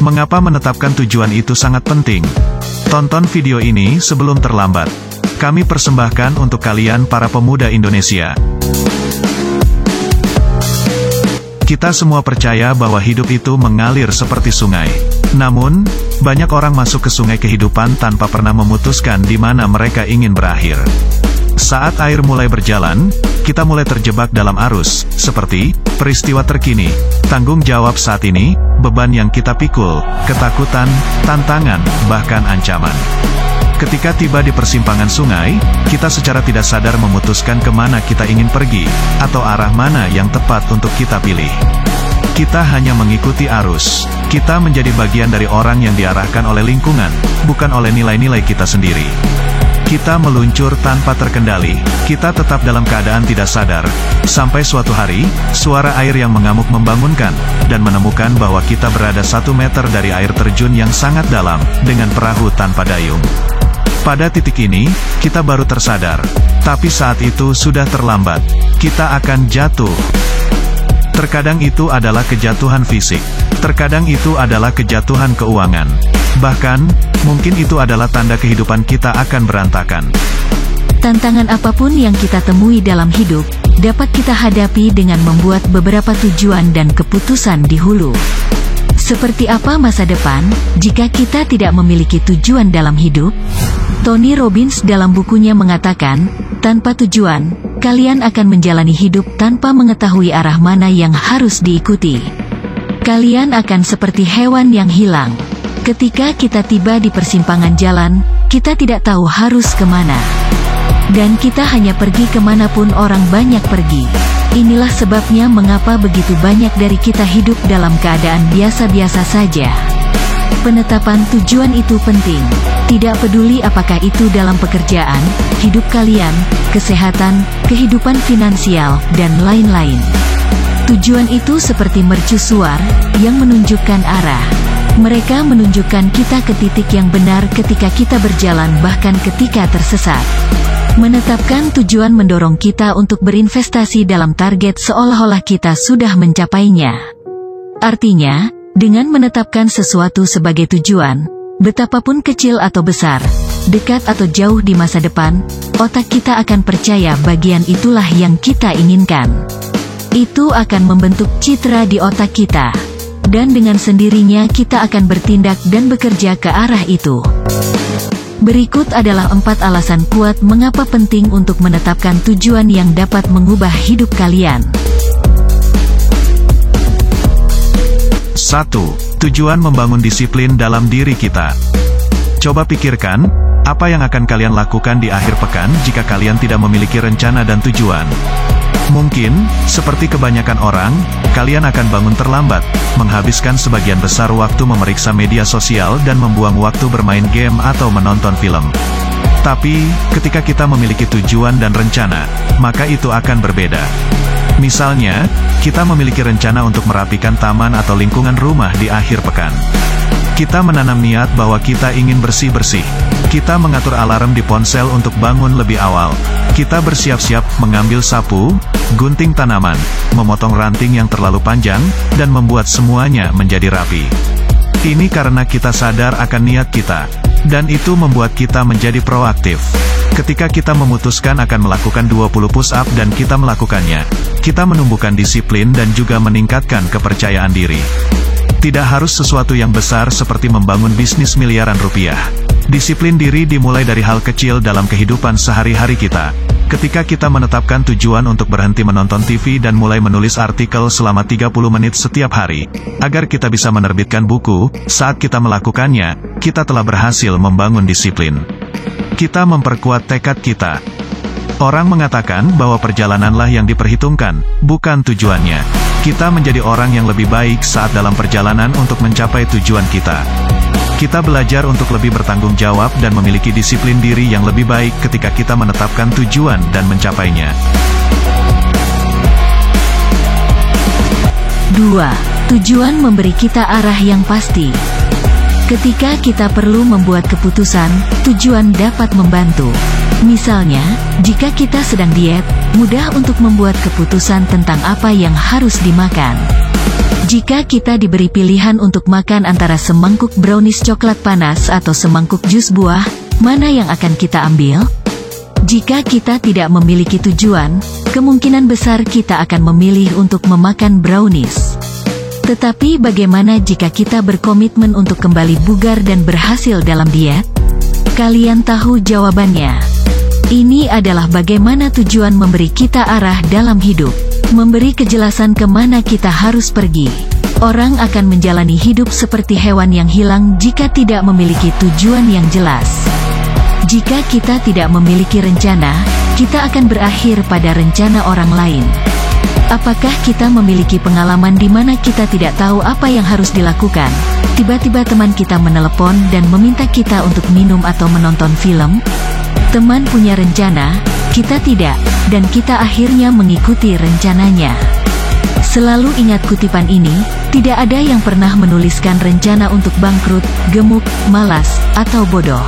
Mengapa menetapkan tujuan itu sangat penting? Tonton video ini sebelum terlambat. Kami persembahkan untuk kalian para pemuda Indonesia. Kita semua percaya bahwa hidup itu mengalir seperti sungai. Namun, banyak orang masuk ke sungai kehidupan tanpa pernah memutuskan di mana mereka ingin berakhir. Saat air mulai berjalan, kita mulai terjebak dalam arus, seperti peristiwa terkini, tanggung jawab saat ini, beban yang kita pikul, ketakutan, tantangan, bahkan ancaman. Ketika tiba di persimpangan sungai, kita secara tidak sadar memutuskan kemana kita ingin pergi, atau arah mana yang tepat untuk kita pilih. Kita hanya mengikuti arus. Kita menjadi bagian dari orang yang diarahkan oleh lingkungan, bukan oleh nilai-nilai kita sendiri. Kita meluncur tanpa terkendali, kita tetap dalam keadaan tidak sadar, sampai suatu hari, suara air yang mengamuk membangunkan, dan menemukan bahwa kita berada 1 meter dari air terjun yang sangat dalam, dengan perahu tanpa dayung. Pada titik ini, kita baru tersadar, tapi saat itu sudah terlambat, kita akan jatuh. Terkadang itu adalah kejatuhan fisik, terkadang itu adalah kejatuhan keuangan. Bahkan, mungkin itu adalah tanda kehidupan kita akan berantakan. Tantangan apapun yang kita temui dalam hidup, dapat kita hadapi dengan membuat beberapa tujuan dan keputusan di hulu. Seperti apa masa depan, jika kita tidak memiliki tujuan dalam hidup? Tony Robbins dalam bukunya mengatakan, tanpa tujuan, kalian akan menjalani hidup tanpa mengetahui arah mana yang harus diikuti. Kalian akan seperti hewan yang hilang. Ketika kita tiba di persimpangan jalan, kita tidak tahu harus kemana. Dan kita hanya pergi kemanapun orang banyak pergi. Inilah sebabnya mengapa begitu banyak dari kita hidup dalam keadaan biasa-biasa saja. Penetapan tujuan itu penting. Tidak peduli apakah itu dalam pekerjaan, hidup kalian, kesehatan, kehidupan finansial, dan lain-lain. Tujuan itu seperti mercusuar, yang menunjukkan arah. Mereka menunjukkan kita ke titik yang benar ketika kita berjalan bahkan ketika tersesat. Menetapkan tujuan mendorong kita untuk berinvestasi dalam target seolah-olah kita sudah mencapainya. Artinya, dengan menetapkan sesuatu sebagai tujuan, betapapun kecil atau besar, dekat atau jauh di masa depan, otak kita akan percaya bagian itulah yang kita inginkan. Itu akan membentuk citra di otak kita. Dan dengan sendirinya kita akan bertindak dan bekerja ke arah itu. Berikut adalah 4 alasan kuat mengapa penting untuk menetapkan tujuan yang dapat mengubah hidup kalian. 1. Tujuan membangun disiplin dalam diri kita. Coba pikirkan, apa yang akan kalian lakukan di akhir pekan jika kalian tidak memiliki rencana dan tujuan? Mungkin, seperti kebanyakan orang, kalian akan bangun terlambat, menghabiskan sebagian besar waktu memeriksa media sosial dan membuang waktu bermain game atau menonton film. Tapi, ketika kita memiliki tujuan dan rencana, maka itu akan berbeda. Misalnya, kita memiliki rencana untuk merapikan taman atau lingkungan rumah di akhir pekan. Kita menanam niat bahwa kita ingin bersih-bersih. Kita mengatur alarm di ponsel untuk bangun lebih awal. Kita bersiap-siap mengambil sapu, gunting tanaman, memotong ranting yang terlalu panjang, dan membuat semuanya menjadi rapi. Ini karena kita sadar akan niat kita, dan itu membuat kita menjadi proaktif. Ketika kita memutuskan akan melakukan 20 push-up dan kita melakukannya, kita menumbuhkan disiplin dan juga meningkatkan kepercayaan diri. Tidak harus sesuatu yang besar seperti membangun bisnis miliaran rupiah. Disiplin diri dimulai dari hal kecil dalam kehidupan sehari-hari kita. Ketika kita menetapkan tujuan untuk berhenti menonton TV dan mulai menulis artikel selama 30 menit setiap hari, agar kita bisa menerbitkan buku, saat kita melakukannya, kita telah berhasil membangun disiplin. Kita memperkuat tekad kita. Orang mengatakan bahwa perjalananlah yang diperhitungkan, bukan tujuannya. Kita menjadi orang yang lebih baik saat dalam perjalanan untuk mencapai tujuan kita. Kita belajar untuk lebih bertanggung jawab dan memiliki disiplin diri yang lebih baik ketika kita menetapkan tujuan dan mencapainya. 2. Tujuan memberi kita arah yang pasti. Ketika kita perlu membuat keputusan, tujuan dapat membantu. Misalnya, jika kita sedang diet, mudah untuk membuat keputusan tentang apa yang harus dimakan. Jika kita diberi pilihan untuk makan antara semangkuk brownies coklat panas atau semangkuk jus buah, mana yang akan kita ambil? Jika kita tidak memiliki tujuan, kemungkinan besar kita akan memilih untuk memakan brownies. Tetapi bagaimana jika kita berkomitmen untuk kembali bugar dan berhasil dalam diet? Kalian tahu jawabannya. Ini adalah bagaimana tujuan memberi kita arah dalam hidup. Memberi kejelasan kemana kita harus pergi. Orang akan menjalani hidup seperti hewan yang hilang jika tidak memiliki tujuan yang jelas. Jika kita tidak memiliki rencana, kita akan berakhir pada rencana orang lain. Apakah kita memiliki pengalaman di mana kita tidak tahu apa yang harus dilakukan? Tiba-tiba teman kita menelepon dan meminta kita untuk minum atau menonton film? Teman punya rencana, kita tidak, dan kita akhirnya mengikuti rencananya. Selalu ingat kutipan ini, tidak ada yang pernah menuliskan rencana untuk bangkrut, gemuk, malas, atau bodoh.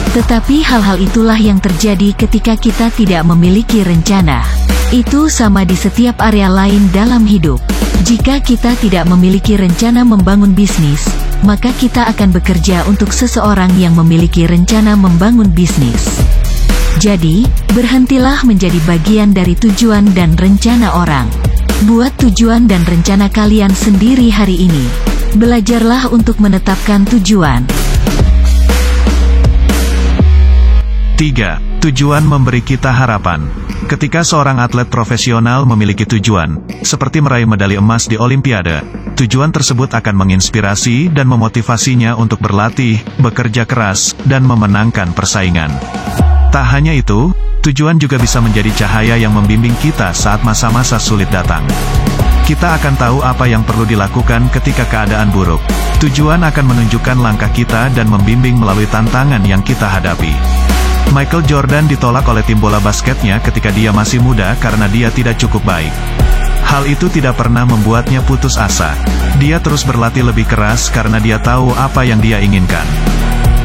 Tetapi hal-hal itulah yang terjadi ketika kita tidak memiliki rencana. Itu sama di setiap area lain dalam hidup. Jika kita tidak memiliki rencana membangun bisnis, maka kita akan bekerja untuk seseorang yang memiliki rencana membangun bisnis. Jadi, berhentilah menjadi bagian dari tujuan dan rencana orang. Buat tujuan dan rencana kalian sendiri hari ini. Belajarlah untuk menetapkan tujuan. 3. Tujuan memberi kita harapan. Ketika seorang atlet profesional memiliki tujuan, seperti meraih medali emas di Olimpiade, tujuan tersebut akan menginspirasi dan memotivasinya untuk berlatih, bekerja keras, dan memenangkan persaingan. Tak hanya itu, tujuan juga bisa menjadi cahaya yang membimbing kita saat masa-masa sulit datang. Kita akan tahu apa yang perlu dilakukan ketika keadaan buruk. Tujuan akan menunjukkan langkah kita dan membimbing melalui tantangan yang kita hadapi. Michael Jordan ditolak oleh tim bola basketnya ketika dia masih muda karena dia tidak cukup baik. Hal itu tidak pernah membuatnya putus asa. Dia terus berlatih lebih keras karena dia tahu apa yang dia inginkan.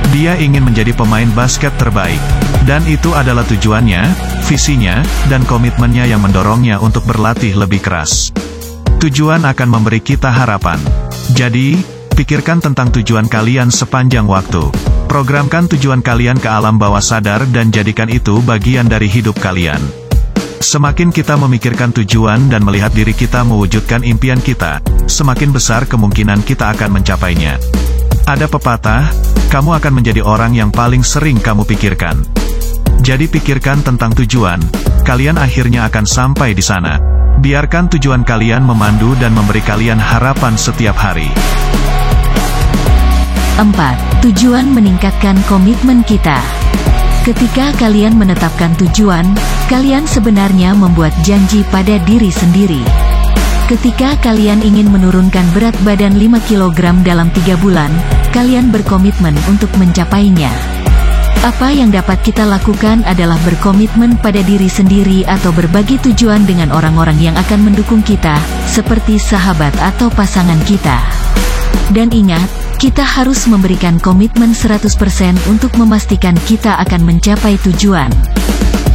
Dia ingin menjadi pemain basket terbaik. Dan itu adalah tujuannya, visinya, dan komitmennya yang mendorongnya untuk berlatih lebih keras. Tujuan akan memberi kita harapan. Jadi, pikirkan tentang tujuan kalian sepanjang waktu. Programkan tujuan kalian ke alam bawah sadar dan jadikan itu bagian dari hidup kalian. Semakin kita memikirkan tujuan dan melihat diri kita mewujudkan impian kita, semakin besar kemungkinan kita akan mencapainya. Ada pepatah, kamu akan menjadi orang yang paling sering kamu pikirkan. Jadi pikirkan tentang tujuan, kalian akhirnya akan sampai di sana. Biarkan tujuan kalian memandu dan memberi kalian harapan setiap hari. 4. Tujuan meningkatkan komitmen kita. Ketika kalian menetapkan tujuan, kalian sebenarnya membuat janji pada diri sendiri. Ketika kalian ingin menurunkan berat badan 5 kg dalam 3 bulan, kalian berkomitmen untuk mencapainya. Apa yang dapat kita lakukan adalah berkomitmen pada diri sendiri atau berbagi tujuan dengan orang-orang yang akan mendukung kita, seperti sahabat atau pasangan kita. Dan ingat, kita harus memberikan komitmen 100% untuk memastikan kita akan mencapai tujuan.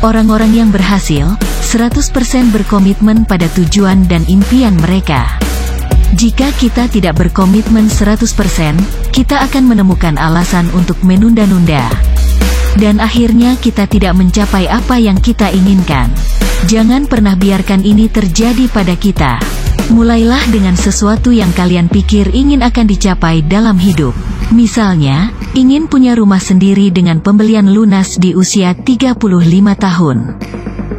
Orang-orang yang berhasil, 100% berkomitmen pada tujuan dan impian mereka. Jika kita tidak berkomitmen 100%, kita akan menemukan alasan untuk menunda-nunda. Dan akhirnya kita tidak mencapai apa yang kita inginkan. Jangan pernah biarkan ini terjadi pada kita. Mulailah dengan sesuatu yang kalian pikir ingin akan dicapai dalam hidup. Misalnya, ingin punya rumah sendiri dengan pembelian lunas di usia 35 tahun.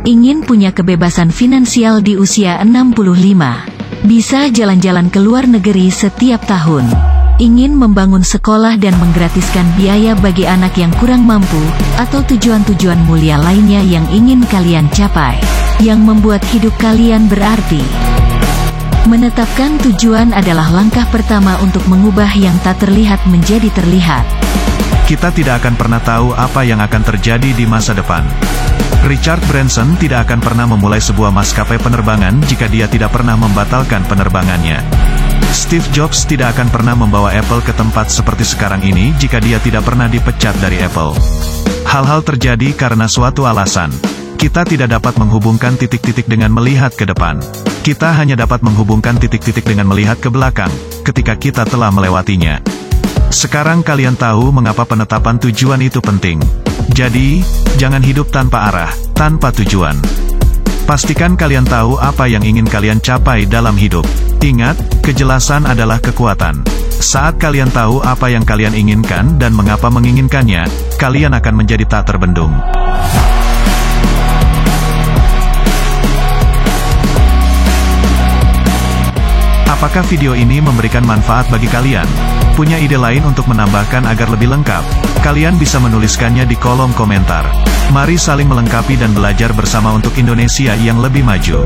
Ingin punya kebebasan finansial di usia 65. Bisa jalan-jalan ke luar negeri setiap tahun. Ingin membangun sekolah dan menggratiskan biaya bagi anak yang kurang mampu, atau tujuan-tujuan mulia lainnya yang ingin kalian capai, yang membuat hidup kalian berarti. Menetapkan tujuan adalah langkah pertama untuk mengubah yang tak terlihat menjadi terlihat. Kita tidak akan pernah tahu apa yang akan terjadi di masa depan. Richard Branson tidak akan pernah memulai sebuah maskapai penerbangan jika dia tidak pernah membatalkan penerbangannya. Steve Jobs tidak akan pernah membawa Apple ke tempat seperti sekarang ini jika dia tidak pernah dipecat dari Apple. Hal-hal terjadi karena suatu alasan. Kita tidak dapat menghubungkan titik-titik dengan melihat ke depan. Kita hanya dapat menghubungkan titik-titik dengan melihat ke belakang, ketika kita telah melewatinya. Sekarang kalian tahu mengapa penetapan tujuan itu penting. Jadi, jangan hidup tanpa arah, tanpa tujuan. Pastikan kalian tahu apa yang ingin kalian capai dalam hidup. Ingat, kejelasan adalah kekuatan. Saat kalian tahu apa yang kalian inginkan dan mengapa menginginkannya, kalian akan menjadi tak terbendung. Apakah video ini memberikan manfaat bagi kalian? Punya ide lain untuk menambahkan agar lebih lengkap? Kalian bisa menuliskannya di kolom komentar. Mari saling melengkapi dan belajar bersama untuk Indonesia yang lebih maju.